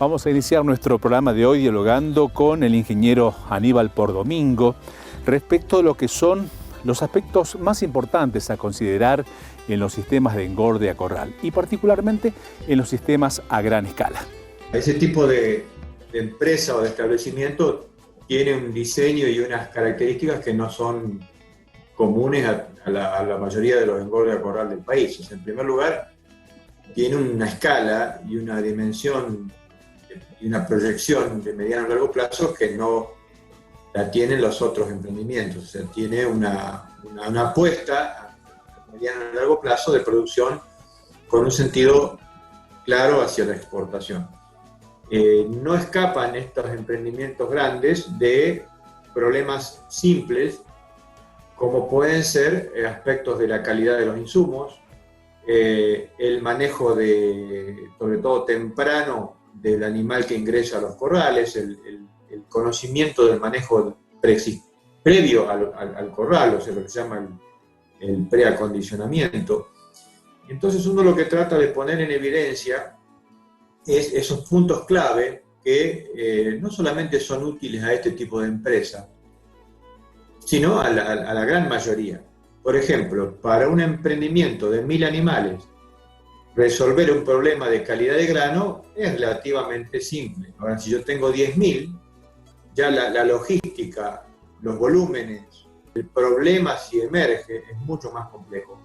Vamos a iniciar nuestro programa de hoy dialogando con el ingeniero Aníbal Pordomingo respecto de lo que son los aspectos más importantes a considerar en los sistemas de engorde a corral y particularmente en los sistemas a gran escala. Ese tipo de empresa o de establecimiento tiene un diseño y unas características que no son comunes a la mayoría de los engordes a corral del país. O sea, en primer lugar, tiene una escala y una dimensión y una proyección de mediano a largo plazo que no la tienen los otros emprendimientos. O sea, tiene una apuesta a mediano a largo plazo de producción con un sentido claro hacia la exportación. No escapan estos emprendimientos grandes de problemas simples, como pueden ser aspectos de la calidad de los insumos, el manejo sobre todo temprano, del animal que ingresa a los corrales, el conocimiento del manejo previo al corral, o sea, lo que se llama el preacondicionamiento. Entonces uno lo que trata de poner en evidencia es esos puntos clave que no solamente son útiles a este tipo de empresa, sino a la gran mayoría. Por ejemplo, para un emprendimiento de 1000 animales, resolver un problema de calidad de grano es relativamente simple. Ahora, si yo tengo 10.000, ya la logística, los volúmenes, el problema si emerge es mucho más complejo,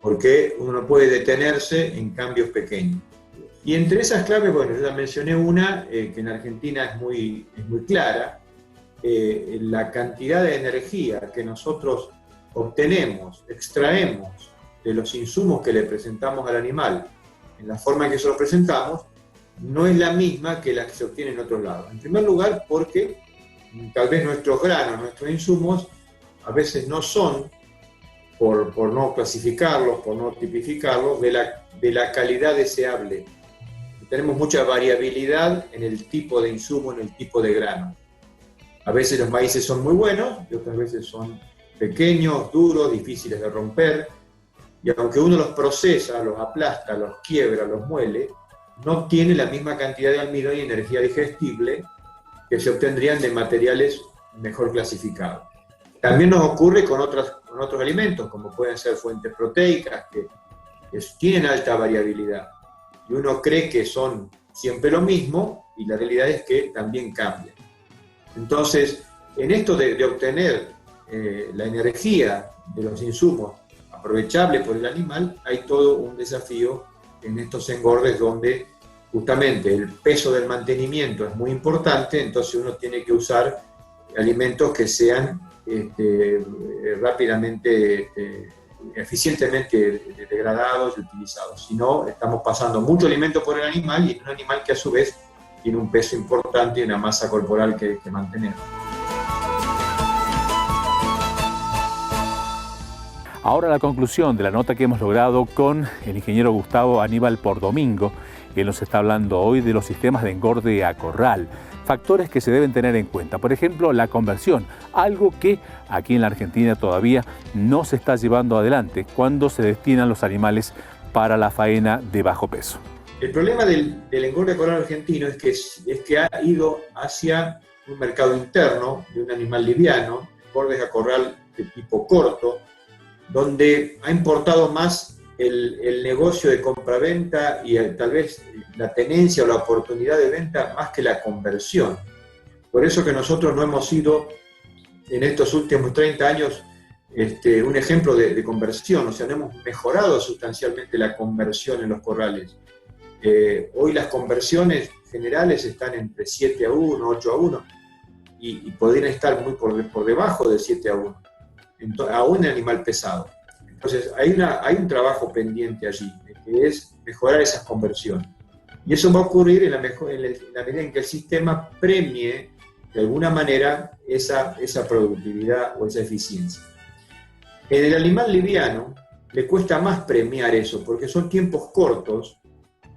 porque uno puede detenerse en cambios pequeños. Y entre esas claves, bueno, yo ya mencioné una que en Argentina es muy clara, la cantidad de energía que nosotros obtenemos, extraemos de los insumos que le presentamos al animal, en la forma en que se los presentamos, no es la misma que la que se obtiene en otros lados. En primer lugar, porque tal vez nuestros granos, nuestros insumos, a veces no son, por no clasificarlos, por no tipificarlos, de la calidad deseable. Tenemos mucha variabilidad en el tipo de insumo, en el tipo de grano. A veces los maíces son muy buenos y otras veces son pequeños, duros, difíciles de romper. Y aunque uno los procesa, los aplasta, los quiebra, los muele, no obtiene la misma cantidad de almidón y energía digestible que se obtendrían de materiales mejor clasificados. También nos ocurre con otros alimentos, como pueden ser fuentes proteicas, que tienen alta variabilidad. Y uno cree que son siempre lo mismo, y la realidad es que también cambian. Entonces, en esto de obtener la energía de los insumos aprovechable por el animal, hay todo un desafío en estos engordes donde justamente el peso del mantenimiento es muy importante, entonces uno tiene que usar alimentos que sean rápidamente, eficientemente degradados y utilizados. Si no, estamos pasando mucho alimento por el animal y es un animal que a su vez tiene un peso importante y una masa corporal que mantener. Ahora la conclusión de la nota que hemos logrado con el ingeniero Gustavo Aníbal Pordomingo, que nos está hablando hoy de los sistemas de engorde a corral. Factores que se deben tener en cuenta. Por ejemplo, la conversión, algo que aquí en la Argentina todavía no se está llevando adelante cuando se destinan los animales para la faena de bajo peso. El problema del engorde a corral argentino es que ha ido hacia un mercado interno de un animal liviano, engordes a corral de tipo corto, donde ha importado más el negocio de compraventa y tal vez la tenencia o la oportunidad de venta más que la conversión. Por eso que nosotros no hemos sido en estos últimos 30 años un ejemplo de conversión, o sea, no hemos mejorado sustancialmente la conversión en los corrales. Hoy las conversiones generales están entre 7-1, 8-1 y podrían estar muy por debajo de 7-1. Aún el animal pesado. Entonces hay un trabajo pendiente allí, que es mejorar esas conversiones. Y eso va a ocurrir en la medida en que el sistema premie de alguna manera esa productividad o esa eficiencia. En el animal liviano le cuesta más premiar eso, porque son tiempos cortos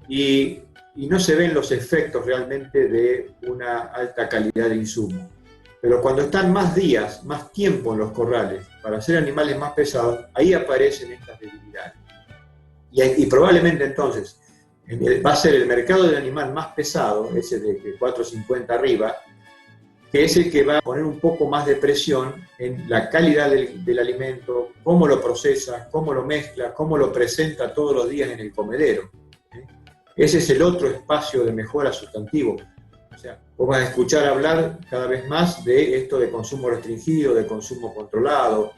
y no se ven los efectos realmente de una alta calidad de insumo. Pero cuando están más días, más tiempo en los corrales, para hacer animales más pesados, ahí aparecen estas debilidades. Y probablemente entonces, va a ser el mercado del animal más pesado, ese de 4,50 arriba, que es el que va a poner un poco más de presión en la calidad del alimento, cómo lo procesa, cómo lo mezcla, cómo lo presenta todos los días en el comedero. Ese es el otro espacio de mejora sustantivo. O sea, vos vas a escuchar hablar cada vez más de esto de consumo restringido, de consumo controlado,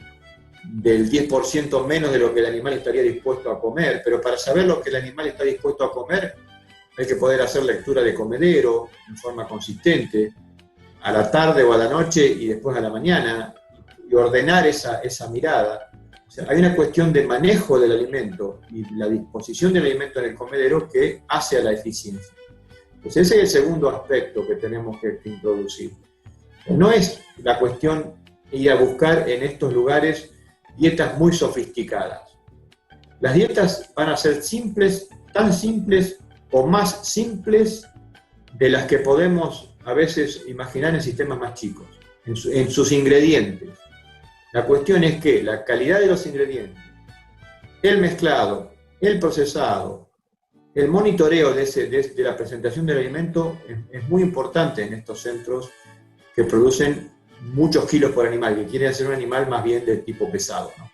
del 10% menos de lo que el animal estaría dispuesto a comer, pero para saber lo que el animal está dispuesto a comer hay que poder hacer lectura de comedero en forma consistente, a la tarde o a la noche y después a la mañana, y ordenar esa mirada. O sea, hay una cuestión de manejo del alimento y la disposición del alimento en el comedero que hace a la eficiencia. Pues ese es el segundo aspecto que tenemos que introducir. No es la cuestión ir a buscar en estos lugares dietas muy sofisticadas. Las dietas van a ser simples, tan simples o más simples de las que podemos a veces imaginar en sistemas más chicos, en sus ingredientes. La cuestión es que la calidad de los ingredientes, el mezclado, el procesado, el monitoreo de la presentación del alimento es muy importante en estos centros que producen muchos kilos por animal, que quieren hacer un animal más bien de tipo pesado, ¿no?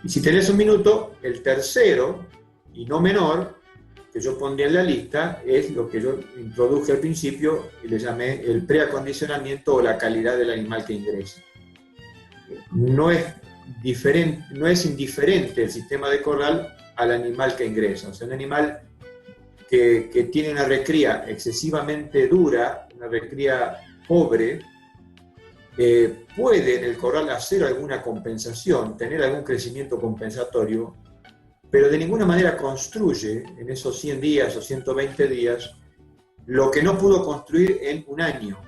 Y si tenés un minuto, el tercero, y no menor, que yo pondría en la lista, es lo que yo introduje al principio y le llamé el preacondicionamiento o la calidad del animal que ingresa. No es indiferente el sistema de corral al animal que ingresa. O sea, un animal que tiene una recría excesivamente dura, una recría pobre, puede en el corral hacer alguna compensación, tener algún crecimiento compensatorio, pero de ninguna manera construye en esos 100 días o 120 días lo que no pudo construir en un año,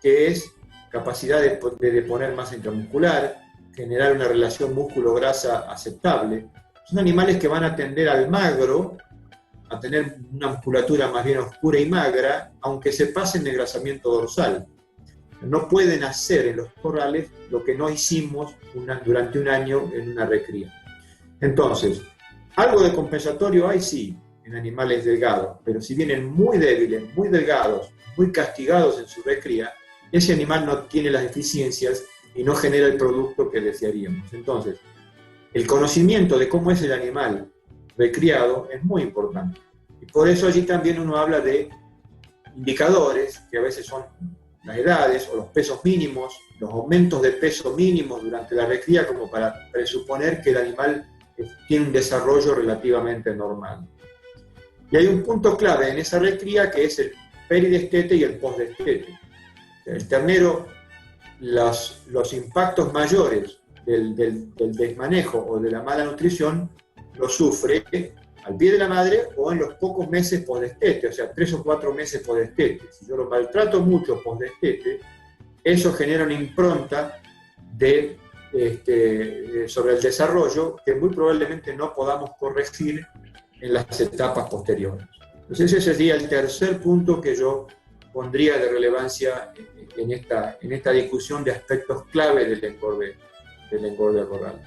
que es capacidad de poner masa intramuscular, generar una relación músculo-grasa aceptable. Son animales que van a tender al magro, a tener una musculatura más bien oscura y magra, aunque se pasen de engrasamiento dorsal. No pueden hacer en los corrales lo que no hicimos durante un año en una recría. Entonces, algo de compensatorio hay, sí, en animales delgados, pero si vienen muy débiles, muy delgados, muy castigados en su recría, ese animal no tiene las eficiencias y no genera el producto que desearíamos. Entonces, el conocimiento de cómo es el animal recriado es muy importante. Y por eso allí también uno habla de indicadores, que a veces son las edades o los pesos mínimos, los aumentos de peso mínimos durante la recría, como para presuponer que el animal tiene un desarrollo relativamente normal. Y hay un punto clave en esa recría que es el peridestete y el postdestete. El ternero, los impactos mayores del desmanejo o de la mala nutrición lo sufre al pie de la madre o en los pocos meses postdestete, o sea, 3 o 4 meses postdestete. Si yo lo maltrato mucho postdestete, eso genera una impronta sobre el desarrollo que muy probablemente no podamos corregir en las etapas posteriores. Entonces ese sería el tercer punto que yo pondría de relevancia en esta discusión de aspectos clave del engorde a corral.